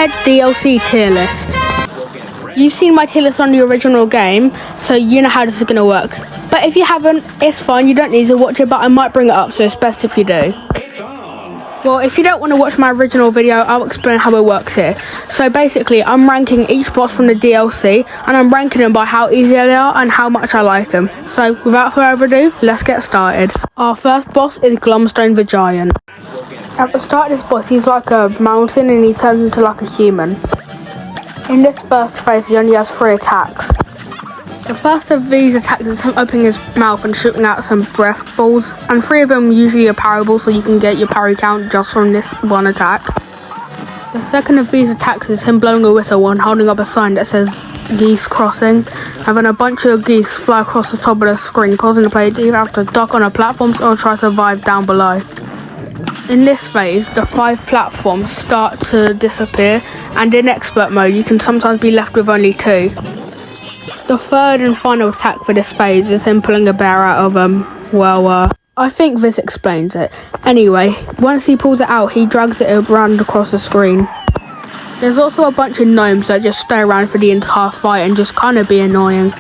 Cuphead DLC tier list. You've seen my tier list on the original game, so you know how this is going to work. But if you haven't, it's fine, you don't need to watch it, but I might bring it up, so it's best if you do. Well, if you don't want to watch my original video, I'll explain how it works here. So basically, I'm ranking each boss from the DLC, and I'm ranking them by how easy they are and how much I like them. So without further ado, let's get started. Our first boss is Glumstone the Giant. At the start of this boss, he's like a mountain and he turns into like a human. In this first phase, he only has 3 attacks. The first of these attacks is him opening his mouth and shooting out some breath balls, and 3 of them usually are parryable, so you can get your parry count just from this one attack. The second of these attacks is him blowing a whistle and holding up a sign that says geese crossing, and then a bunch of geese fly across the top of the screen, causing the player to either have to duck on the platforms or try to survive down below. In this phase, the 5 platforms start to disappear, and in expert mode you can sometimes be left with only 2. The third and final attack for this phase is him pulling a bear out of I think this explains it. Anyway, once he pulls it out, he drags it around across the screen. There's also a bunch of gnomes that just stay around for the entire fight and just kind of be annoying.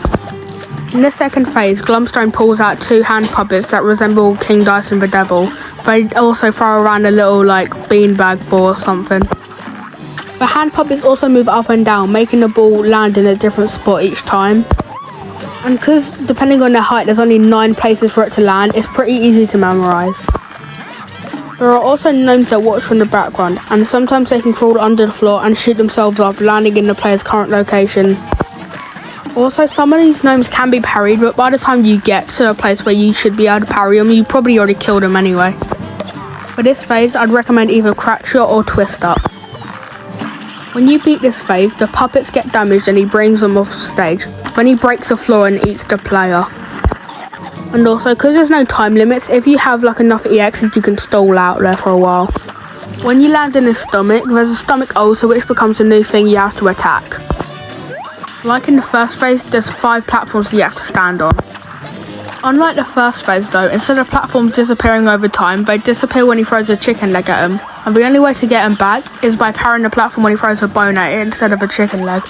In the second phase, Glumstone pulls out 2 hand puppets that resemble King Dyson the Devil. They also throw around a little like beanbag ball or something. The hand puppets also move up and down, making the ball land in a different spot each time. And because depending on their height there's only 9 places for it to land, it's pretty easy to memorise. There are also gnomes that watch from the background, and sometimes they can crawl under the floor and shoot themselves up, landing in the player's current location. Also, some of these gnomes can be parried, but by the time you get to a place where you should be able to parry them, you probably already killed them anyway. For this phase, I'd recommend either Crackshot or Twist Up. When you beat this phase, the puppets get damaged and he brings them off stage. Then he breaks the floor and eats the player. And also, because there's no time limits, if you have like enough EXs, you can stall out there for a while. When you land in his stomach, there's a stomach ulcer which becomes a new thing you have to attack. Like in the first phase, there's 5 platforms you have to stand on. Unlike the first phase though, instead of platforms disappearing over time, they disappear when he throws a chicken leg at him. And the only way to get him back is by parrying the platform when he throws a bone at it instead of a chicken leg.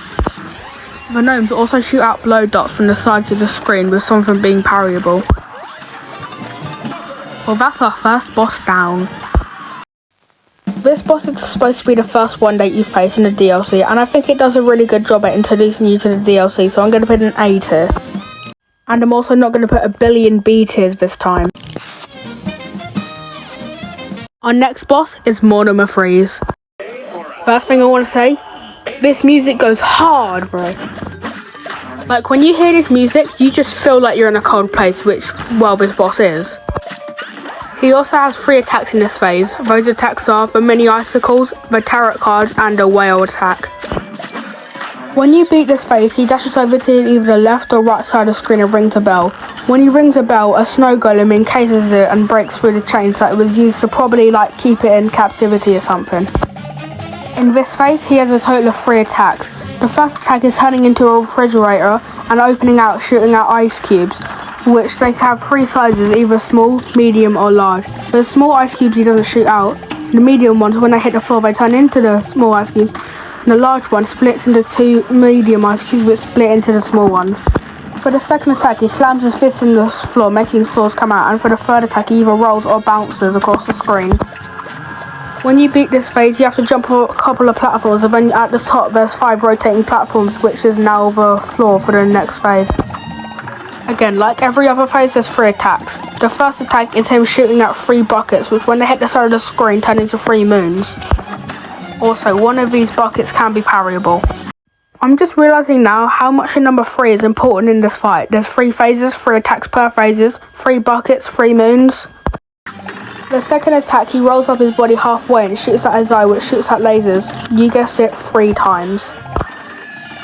The gnomes also shoot out blow dots from the sides of the screen, with some of them being parryable. Well, that's our first boss down. This boss is supposed to be the first one that you face in the DLC, and I think it does a really good job at introducing you to the DLC, so I'm going to put an A tier. And I'm also not going to put a billion B tiers this time. Our next boss is Mortimer Freeze. First thing I want to say, this music goes hard, bro. Like when you hear this music, you just feel like you're in a cold place, which, well, this boss is. He also has 3 attacks in this phase. Those attacks are the mini icicles, the tarot cards, and a whale attack. When you beat this phase, he dashes over to either the left or right side of the screen and rings a bell. When he rings a bell, a snow golem encases it and breaks through the chains that it was used to probably like keep it in captivity or something. In this phase, he has a total of 3 attacks. The first attack is turning into a refrigerator and opening out, shooting out ice cubes, which they have 3 sizes, either small, medium or large. The small ice cubes he doesn't shoot out. The medium ones, when they hit the floor, they turn into the small ice cubes. And the large one splits into 2 medium ice cubes which split into the small ones. For the second attack, he slams his fist in the floor, making swords come out, and for the third attack, he either rolls or bounces across the screen. When you beat this phase, you have to jump off a couple of platforms, and then at the top there's 5 rotating platforms, which is now the floor for the next phase. Again, like every other phase, there's 3 attacks. The first attack is him shooting out 3 buckets, which when they hit the side of the screen turn into 3 moons. Also, one of these buckets can be parryable. I'm just realising now how much the number 3 is important in this fight. There's 3 phases, 3 attacks per phases, 3 buckets, 3 moons. The second attack, he rolls up his body halfway and shoots at his eye, which shoots at lasers. You guessed it, 3 times.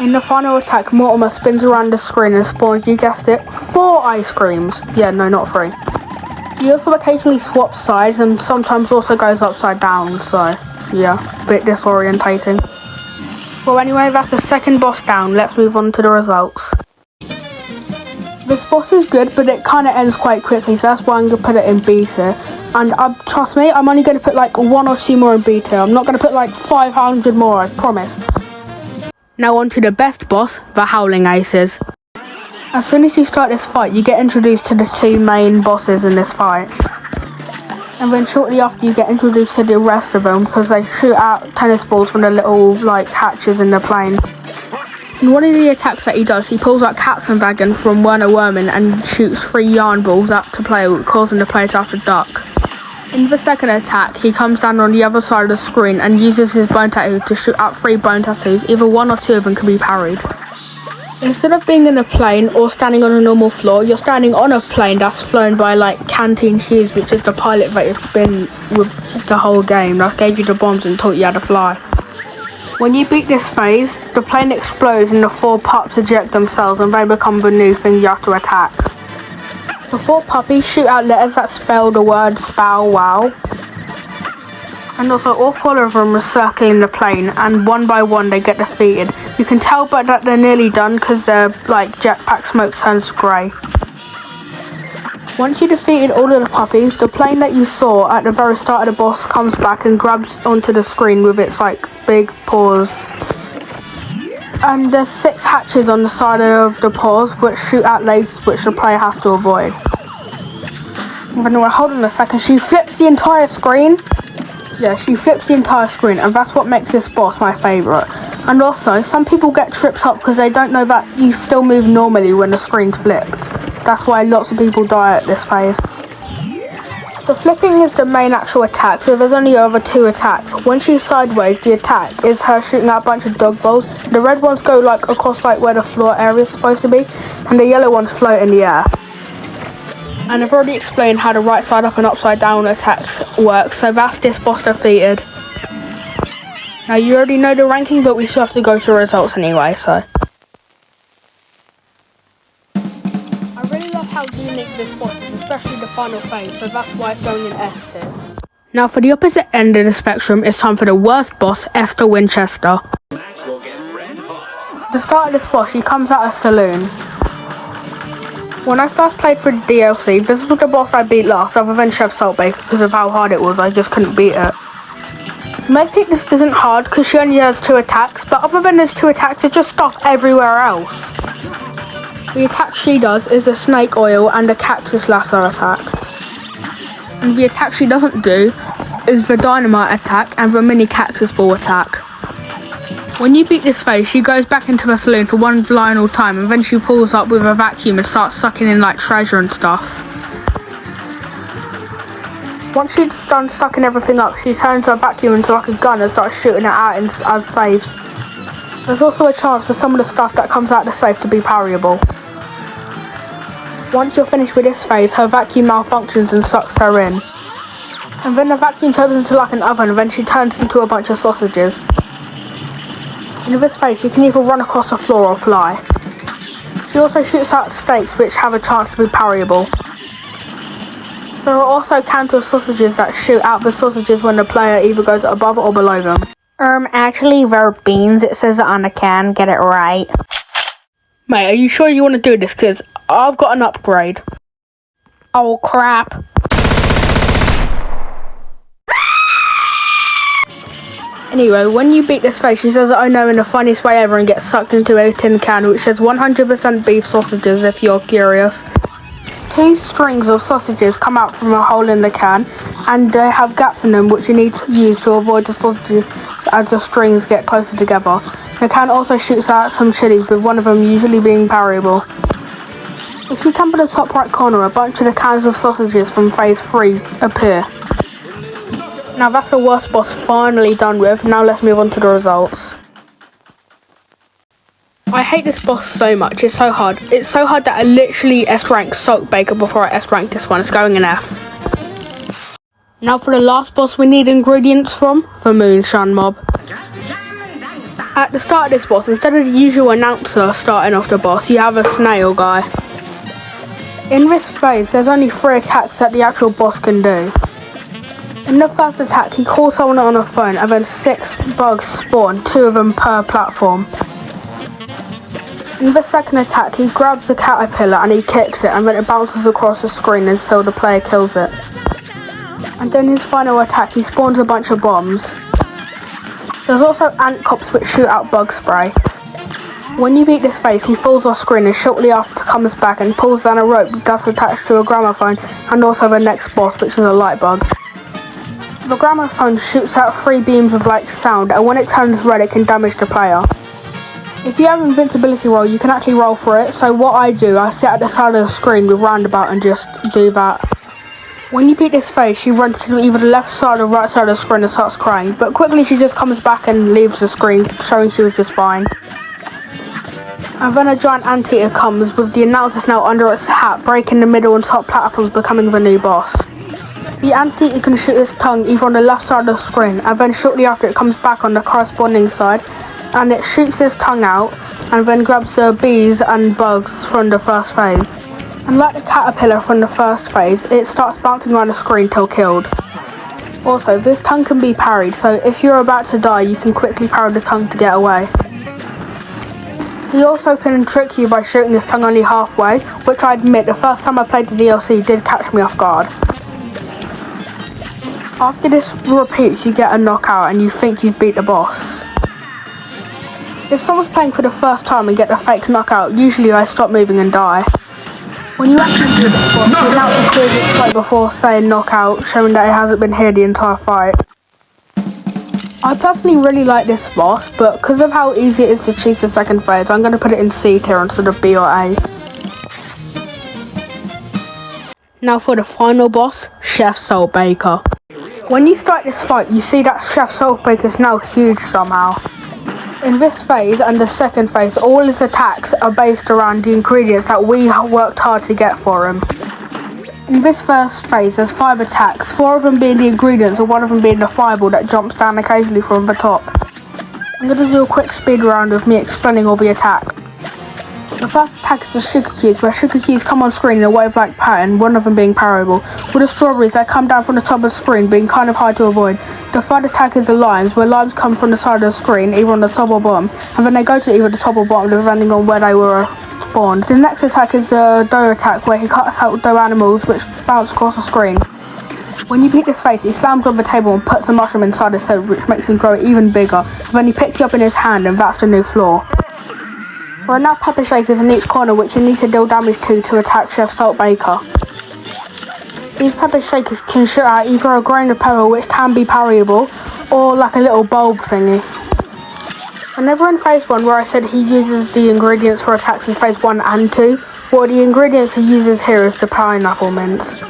In the final attack, Mortimer spins around the screen and spawns, you guessed it, 4 ice creams. Yeah, no, not 3. He also occasionally swaps sides and sometimes also goes upside down, so yeah, a bit disorientating. Well, anyway, that's the second boss down. Let's move on to the results. This boss is good, but it kind of ends quite quickly, so that's why I'm going to put it in B tier. And trust me, I'm only going to put like 1 or 2 more in beta. I'm not going to put like 500 more, I promise. Now on to the best boss, the Howling Aces. As soon as you start this fight, you get introduced to the 2 main bosses in this fight. And then shortly after, you get introduced to the rest of them because they shoot out tennis balls from the little like hatches in the plane. And one of the attacks that he does, he pulls out Katzenwagen from Werner Werman and shoots 3 yarn balls out to play, causing the player to have to duck. In the second attack, he comes down on the other side of the screen and uses his bone tattoo to shoot out 3 bone tattoos. Either 1 or 2 of them can be parried. Instead of being in a plane or standing on a normal floor, you're standing on a plane that's flown by like Canteen Shoes, which is the pilot that has been with the whole game, that gave you the bombs and taught you how to fly. When you beat this phase, the plane explodes and the 4 pups eject themselves and they become the new thing you have to attack. The 4 puppies shoot out letters that spell the words bow wow. And also all 4 of them are circling the plane, and one by one they get defeated. You can tell but that they're nearly done because their like jetpack smoke turns grey. Once you defeated all of the puppies, the plane that you saw at the very start of the boss comes back and grabs onto the screen with its like big paws. And there's 6 hatches on the side of the paws which shoot out lasers which the player has to avoid. Anyway, hold on a second, she flips the entire screen? Yeah, she flips the entire screen, and that's what makes this boss my favourite. And also, some people get tripped up because they don't know that you still move normally when the screen's flipped. That's why lots of people die at this phase. The flipping is the main actual attack, so there's only over 2 attacks. When she's sideways, the attack is her shooting out a bunch of dog balls. The red ones go like across like where the floor area is supposed to be, and the yellow ones float in the air. And I've already explained how the right side up and upside down attacks work, so that's this boss defeated. Now you already know the ranking, but we still have to go through results anyway, so. I really love how unique this boss is, especially the final phase, so that's why it's going in S tier. Now for the opposite end of the spectrum, it's time for the worst boss, Esther Winchester. At the start of this boss, she comes out of a saloon. When I first played through the DLC, this was the boss I beat last, other than Chef Saltbaker, because of how hard it was, I just couldn't beat it. You may think this isn't hard because she only has 2 attacks, but other than those 2 attacks, there's just stuff everywhere else. The attack she does is the snake oil and the cactus lasso attack. And the attack she doesn't do is the dynamite attack and the mini cactus ball attack. When you beat this phase, she goes back into the saloon for one final time, and then she pulls up with a vacuum and starts sucking in like treasure and stuff. Once she's done sucking everything up, she turns her vacuum into like a gun and starts shooting it out as safes. There's also a chance for some of the stuff that comes out of the safe to be parryable. Once you're finished with this phase, her vacuum malfunctions and sucks her in. And then the vacuum turns into like an oven, and then she turns into a bunch of sausages. In this phase, you can either run across the floor or fly. She also shoots out steaks which have a chance to be parryable. There are also cans of sausages that shoot out the sausages when the player either goes above or below them. Actually they're beans, it says it on the can, get it right. Mate, are you sure you want to do this? Because I've got an upgrade. Oh crap. Anyway, when you beat this phase, she says "oh no" in the funniest way ever and gets sucked into a tin can which says 100% beef sausages if you're curious. 2 strings of sausages come out from a hole in the can, and they have gaps in them which you need to use to avoid the sausages as the strings get closer together. The can also shoots out some chilies, with one of them usually being parryable. If you camp in the top right corner, a bunch of the cans of sausages from phase 3 appear. Now that's the worst boss finally done with. Now let's move on to the results. I hate this boss so much, it's so hard. It's so hard that I literally S-ranked Saltbaker before I S-ranked this one. It's going in F. Now for the last boss we need ingredients from, the Moonshine Mob. At the start of this boss, instead of the usual announcer starting off the boss, you have a snail guy. In this phase, there's only 3 attacks that the actual boss can do. In the first attack, he calls someone on a phone, and then 6 bugs spawn, 2 of them per platform. In the second attack, he grabs a caterpillar and he kicks it, and then it bounces across the screen until the player kills it. And then his final attack, he spawns a bunch of bombs. There's also ant cops which shoot out bug spray. When you beat this phase, he falls off screen and shortly after comes back and pulls down a rope that's attached to a gramophone and also the next boss, which is a light bug. The gramophone shoots out 3 beams of like sound, and when it turns red it can damage the player. If you have invincibility roll, you can actually roll for it, so what I do, I sit at the side of the screen with roundabout and just do that. When you beat this phase, she runs to either the left side or right side of the screen and starts crying, but quickly she just comes back and leaves the screen, showing she was just fine. And then a giant anteater comes with the announcers now under its hat, breaking the middle and top platforms, becoming the new boss. The anteater can shoot its tongue either on the left side of the screen, and then shortly after it comes back on the corresponding side, and it shoots its tongue out, and then grabs the bees and bugs from the first phase. And like the caterpillar from the first phase, it starts bouncing around the screen till killed. Also, this tongue can be parried, so if you're about to die, you can quickly parry the tongue to get away. He also can trick you by shooting his tongue only halfway, which I admit the first time I played the DLC did catch me off guard. After this repeats, you get a knockout and you think you've beat the boss. If someone's playing for the first time and get the fake knockout, usually I stop moving and die. When you actually do this boss, the announcer clears its throat before saying knockout, showing that it hasn't been here the entire fight. I personally really like this boss, but because of how easy it is to cheat the second phase, I'm going to put it in C tier instead of B or A. Now for the final boss, Chef Saltbaker. When you start this fight, you see that Chef Saltbaker is now huge somehow. In this phase and the second phase, all his attacks are based around the ingredients that we worked hard to get for him. In this first phase, there's 5 attacks, 4 of them being the ingredients and 1 of them being the fireball that jumps down occasionally from the top. I'm going to do a quick speed round of me explaining all the attacks. The first attack is the sugar cubes, where sugar cubes come on screen in a wave-like pattern, one of them being parryable, with the strawberries that come down from the top of the screen being kind of hard to avoid. The third attack is the limes, where limes come from the side of the screen, either on the top or bottom, and then they go to either the top or bottom depending on where they were spawned. The next attack is the dough attack, where he cuts out dough animals which bounce across the screen. When you beat this phase, he slams on the table and puts a mushroom inside his head, which makes him grow even bigger. Then he picks it up in his hand, and that's the new floor. There are now pepper shakers in each corner which you need to deal damage to attack Chef Saltbaker. These pepper shakers can shoot out either a grain of pepper which can be parryable, or like a little bulb thingy. Whenever in phase 1 where I said he uses the ingredients for attacks in phase 1 and 2, well the ingredients he uses here is the pineapple mints.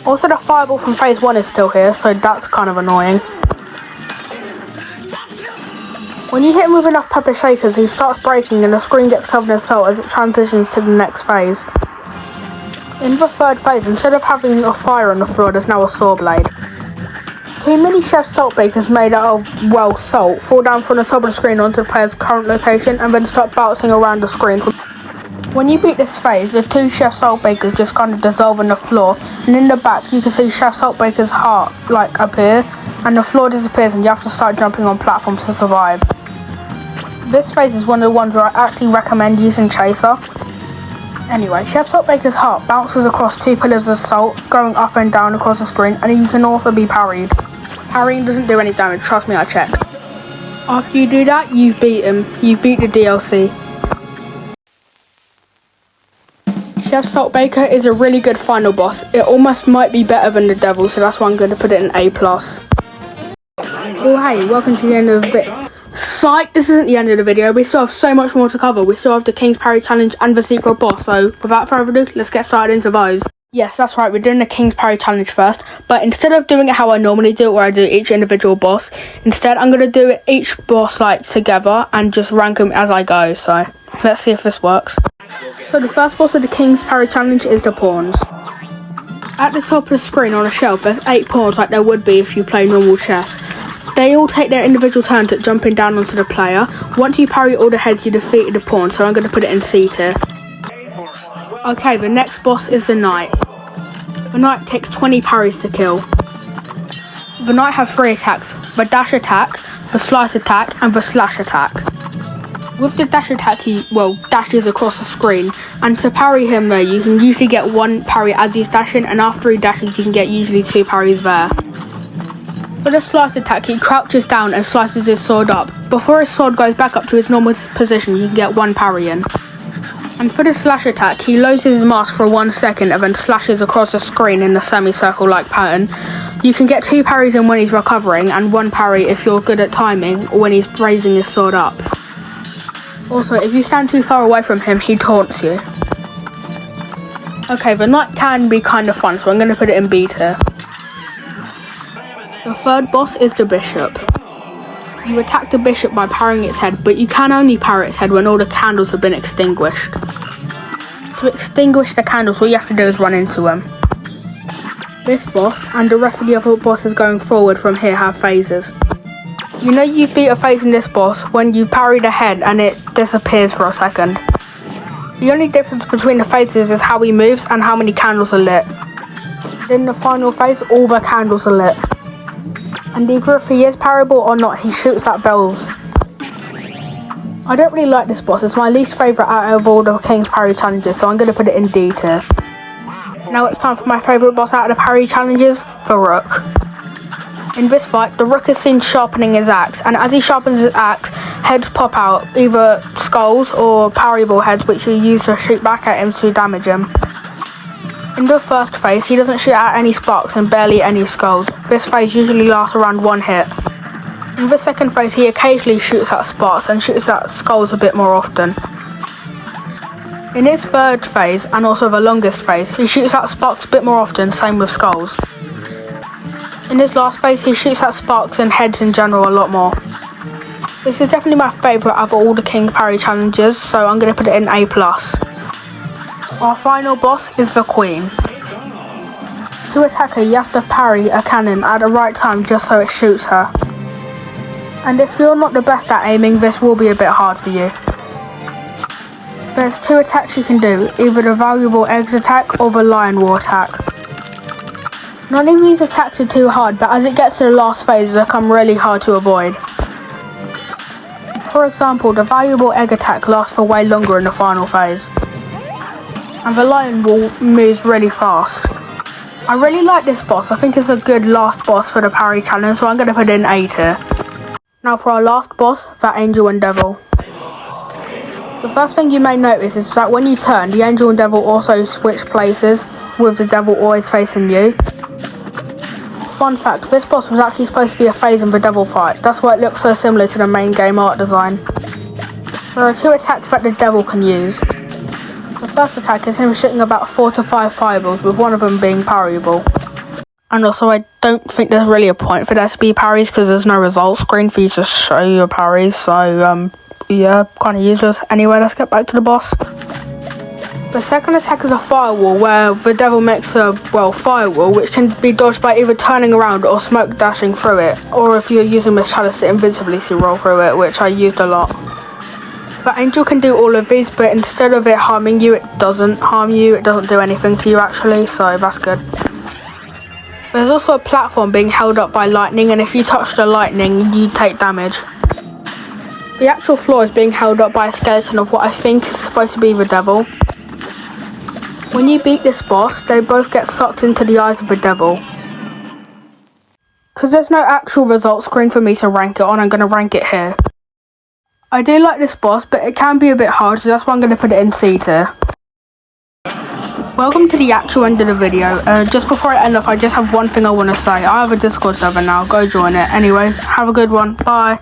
Also the fireball from phase 1 is still here, so that's kind of annoying. When you hit him with enough pepper shakers, he starts breaking and the screen gets covered in salt as it transitions to the next phase. In the third phase, instead of having a fire on the floor, there's now a saw blade. 2 mini Chef Saltbakers made out of, well, salt fall down from the top of the screen onto the player's current location and then start bouncing around the screen. When you beat this phase, the 2 Chef Saltbakers just kind of dissolve on the floor, and in the back you can see Chef Saltbaker's heart, like, appear, and the floor disappears and you have to start jumping on platforms to survive. This phase is one of the ones where I actually recommend using Chaser. Anyway, Chef Saltbaker's heart bounces across 2 pillars of salt, going up and down across the screen, and you can also be parried. Parrying doesn't do any damage, trust me, I checked. After you do that, you've beat him. You've beat the DLC. Chef Saltbaker is a really good final boss. It almost might be better than the devil, so that's why I'm going to put it in A+. Oh hey, welcome to the end of the video. Psych, this isn't the end of the video. We still have so much more to cover. We still have the King's Parry Challenge and the secret boss. So without further ado, let's get started into those. Yes, that's right, we're doing the King's Parry Challenge first. But instead of doing it how I normally do it, where I do each individual boss, instead I'm going to do it each boss like together and just rank them as I go. So let's see if this works. So the first boss of the King's Parry Challenge is the pawns. At the top of the screen on a shelf, there's 8 pawns like there would be if you play normal chess. They all take their individual turns at jumping down onto the player. Once you parry all the heads, you defeated the pawn, so I'm going to put it in C tier. Okay, the next boss is the knight. The knight takes 20 parries to kill. The knight has 3 attacks, the dash attack, the slice attack, and the slash attack. With the dash attack, he dashes across the screen, and to parry him there, you can usually get one parry as he's dashing, and after he dashes, you can get usually two parries there. For the slice attack, he crouches down and slices his sword up. Before his sword goes back up to its normal position, you can get one parry in. And for the slash attack, he lowers his mask for 1 second and then slashes across the screen in a semicircle-like pattern. You can get two parries in when he's recovering, and one parry if you're good at timing, or when he's raising his sword up. Also, if you stand too far away from him, he taunts you. Okay, the knight can be kind of fun, so I'm going to put it in B tier. The third boss is the bishop. You attack the bishop by parrying its head, but you can only parry its head when all the candles have been extinguished. To extinguish the candles, all you have to do is run into them. This boss, and the rest of the other bosses going forward from here, have phases. You know you beat a phase in this boss when you parry the head and it disappears for a second. The only difference between the phases is how he moves and how many candles are lit. In the final phase, all the candles are lit. And either if he is parryable or not, he shoots at bells. I don't really like this boss, it's my least favourite out of all the King's parry challenges, so I'm going to put it in D tier. Now it's time for my favourite boss out of the parry challenges, the Rook. In this fight, the Rook is seen sharpening his axe, and as he sharpens his axe, heads pop out, either skulls or parryable heads, which you use to shoot back at him to damage him. In the first phase, he doesn't shoot at any sparks and barely any skulls. This phase usually lasts around one hit. In the second phase, he occasionally shoots at sparks and shoots at skulls a bit more often. In his third phase, and also the longest phase, he shoots at sparks a bit more often, same with skulls. In his last phase, he shoots at sparks and heads in general a lot more. This is definitely my favourite of all the King parry challenges, so I'm going to put it in A+. Our final boss is the Queen. To attack her, you have to parry a cannon at the right time just so it shoots her. And if you're not the best at aiming, this will be a bit hard for you. There's two attacks you can do, either the valuable eggs attack or the lion war attack. None of these attacks are too hard, but as it gets to the last phase, they become really hard to avoid. For example, the valuable egg attack lasts for way longer in the final phase. And the lion wall moves really fast. I really like this boss. I think it's a good last boss for the parry challenge, so I'm going to put it in A tier. Now for our last boss, the Angel and Devil. The first thing you may notice is that when you turn, the Angel and Devil also switch places, with the Devil always facing you. Fun fact, this boss was actually supposed to be a phase in the Devil fight. That's why it looks so similar to the main game art design. There are two attacks that the Devil can use. The first attack is him shooting about 4 to 5 fireballs, with one of them being parryable. And also, I don't think there's really a point for there to be parries because there's no result screen for you to show your parries, so yeah, kind of useless. Anyway, let's get back to the boss. The second attack is a firewall, where the Devil makes a, firewall, which can be dodged by either turning around or smoke dashing through it, or if you're using Miss Chalice to invincibly roll through it, which I used a lot. The Angel can do all of these, but instead of it harming you, it doesn't harm you, it doesn't do anything to you actually, so that's good. There's also a platform being held up by lightning, and if you touch the lightning, you take damage. The actual floor is being held up by a skeleton of what I think is supposed to be the Devil. When you beat this boss, they both get sucked into the eyes of the Devil. Because there's no actual result screen for me to rank it on, I'm going to rank it here. I do like this boss, but it can be a bit hard, so that's why I'm going to put it in C tier. Welcome to the actual end of the video. Just before I end off, I just have one thing I want to say. I have a Discord server now, go join it. Anyway, have a good one, bye.